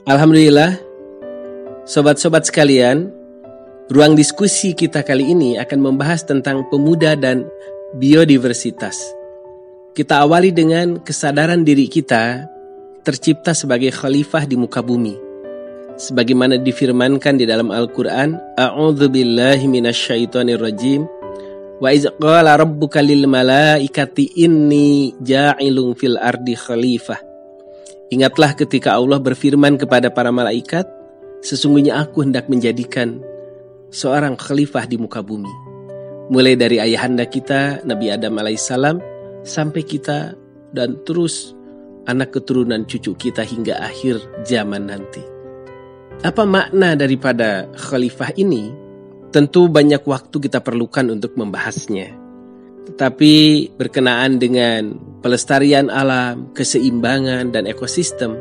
Alhamdulillah, sobat-sobat sekalian, ruang diskusi kita kali ini akan membahas tentang pemuda dan biodiversitas. Kita awali dengan kesadaran diri kita tercipta sebagai khalifah di muka bumi. Sebagaimana difirmankan di dalam Al-Quran, A'udzu billahi minasyaitonir rajim. Wa iz qala rabbuka lil malaikati inni ja'ilun fil ardi khalifah. Ingatlah ketika Allah berfirman kepada para malaikat, sesungguhnya aku hendak menjadikan seorang khalifah di muka bumi. Mulai dari ayahanda kita, Nabi Adam alaihissalam, sampai kita dan terus anak keturunan cucu kita hingga akhir zaman nanti. Apa makna daripada khalifah ini? Tentu banyak waktu kita perlukan untuk membahasnya. Tetapi berkenaan dengan pelestarian alam, keseimbangan, dan ekosistem,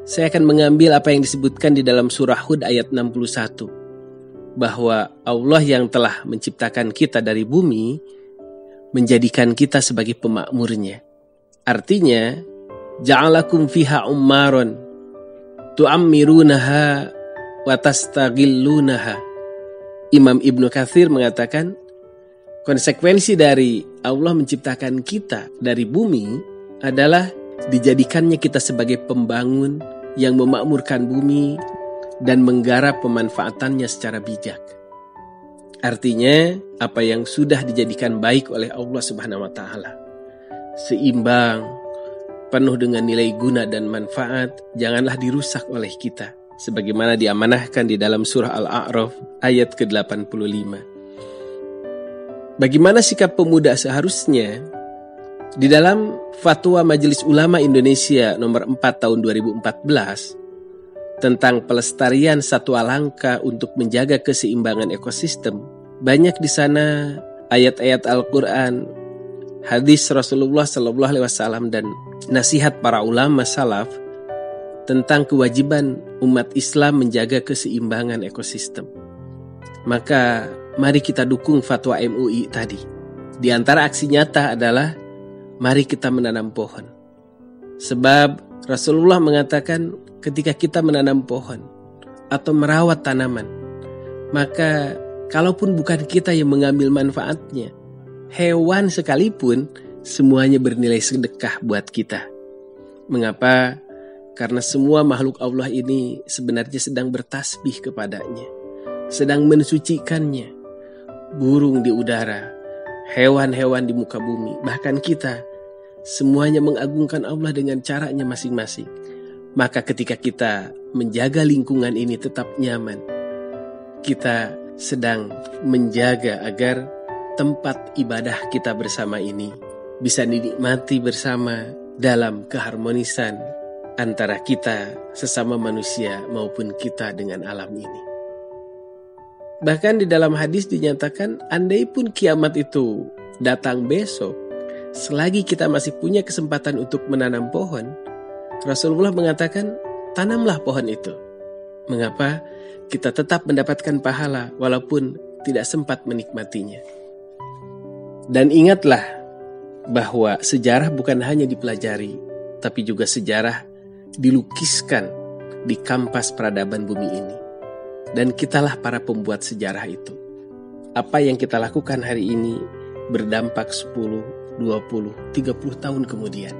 saya akan mengambil apa yang disebutkan di dalam surah Hud ayat 61. Bahwa Allah yang telah menciptakan kita dari bumi, menjadikan kita sebagai pemakmurnya. Artinya, ja'alakum fiha ummaron, tu'ammirunaha wa tastaghillunaha. Imam Ibnu Katsir mengatakan, konsekuensi dari Allah menciptakan kita dari bumi adalah dijadikannya kita sebagai pembangun yang memakmurkan bumi dan menggarap pemanfaatannya secara bijak. Artinya, apa yang sudah dijadikan baik oleh Allah Subhanahu wa taala, seimbang, penuh dengan nilai guna dan manfaat, janganlah dirusak oleh kita, sebagaimana diamanahkan di dalam surah Al-A'raf ayat ke-85. Bagaimana sikap pemuda seharusnya? Di dalam Fatwa Majelis Ulama Indonesia nomor 4 tahun 2014 tentang pelestarian satwa langka untuk menjaga keseimbangan ekosistem, banyak di sana ayat-ayat Al-Quran, hadis Rasulullah SAW, dan nasihat para ulama salaf tentang kewajiban umat Islam menjaga keseimbangan ekosistem. Maka mari kita dukung fatwa MUI tadi. Di antara aksi nyata adalah mari kita menanam pohon. Sebab Rasulullah mengatakan ketika kita menanam pohon atau merawat tanaman, maka kalaupun bukan kita yang mengambil manfaatnya, hewan sekalipun semuanya bernilai sedekah buat kita. Mengapa? Karena semua makhluk Allah ini sebenarnya sedang bertasbih kepadanya, sedang mensucikannya. Burung di udara, hewan-hewan di muka bumi, bahkan kita, semuanya mengagungkan Allah dengan caranya masing-masing. Maka ketika kita menjaga lingkungan ini tetap nyaman, kita sedang menjaga agar tempat ibadah kita bersama ini bisa dinikmati bersama dalam keharmonisan antara kita sesama manusia maupun kita dengan alam ini. Bahkan di dalam hadis dinyatakan, andai pun kiamat itu datang besok, selagi kita masih punya kesempatan untuk menanam pohon, Rasulullah mengatakan, tanamlah pohon itu. Mengapa? Kita tetap mendapatkan pahala walaupun tidak sempat menikmatinya. Dan ingatlah bahwa sejarah bukan hanya dipelajari, tapi juga sejarah dilukiskan di kampas peradaban bumi ini. Dan kitalah para pembuat sejarah itu. Apa yang kita lakukan hari ini berdampak 10, 20, 30 tahun kemudian.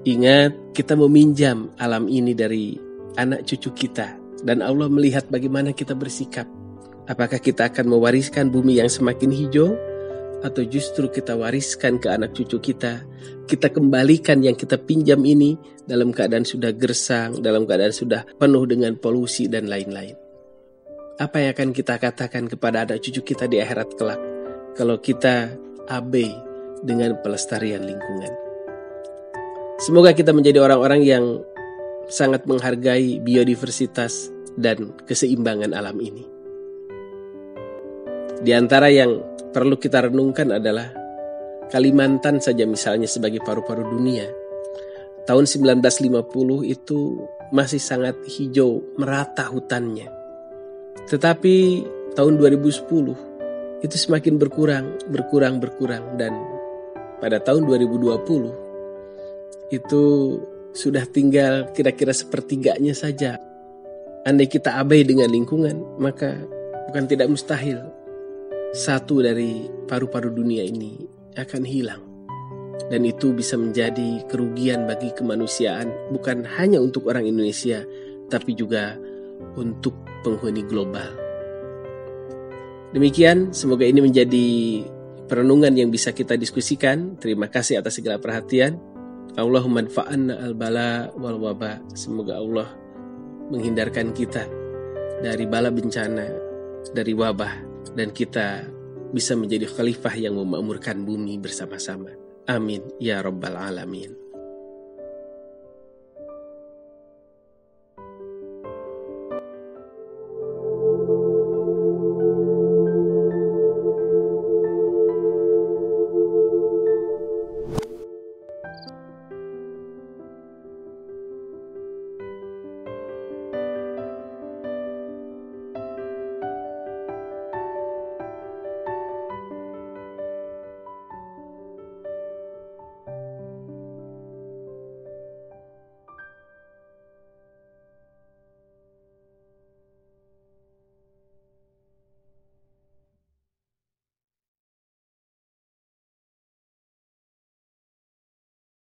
Ingat, kita meminjam alam ini dari anak cucu kita. Dan Allah melihat bagaimana kita bersikap. Apakah kita akan mewariskan bumi yang semakin hijau? Atau justru kita wariskan ke anak cucu kita. Kita kembalikan yang kita pinjam ini dalam keadaan sudah gersang, dalam keadaan sudah penuh dengan polusi dan lain-lain. Apa yang akan kita katakan kepada anak cucu kita di akhirat kelak kalau kita abai dengan pelestarian lingkungan? Semoga kita menjadi orang-orang yang sangat menghargai biodiversitas dan keseimbangan alam ini. Di antara yang perlu kita renungkan adalah Kalimantan saja misalnya sebagai paru-paru dunia. Tahun 1950 itu masih sangat hijau, merata hutannya. Tetapi tahun 2010 itu semakin berkurang dan pada tahun 2020 itu sudah tinggal kira-kira sepertiganya saja. Andai kita abai dengan lingkungan, maka bukan tidak mustahil satu dari paru-paru dunia ini akan hilang. Dan itu bisa menjadi kerugian bagi kemanusiaan, bukan hanya untuk orang Indonesia, tapi juga untuk penghuni global. Demikian, semoga ini menjadi perenungan yang bisa kita diskusikan. Terima kasih atas segala perhatian. Allahumma anfa'anna al-bala wal waba. Semoga Allah menghindarkan kita dari bala bencana, dari wabah, dan kita bisa menjadi khalifah yang memakmurkan bumi bersama-sama. Amin ya rabbal alamin.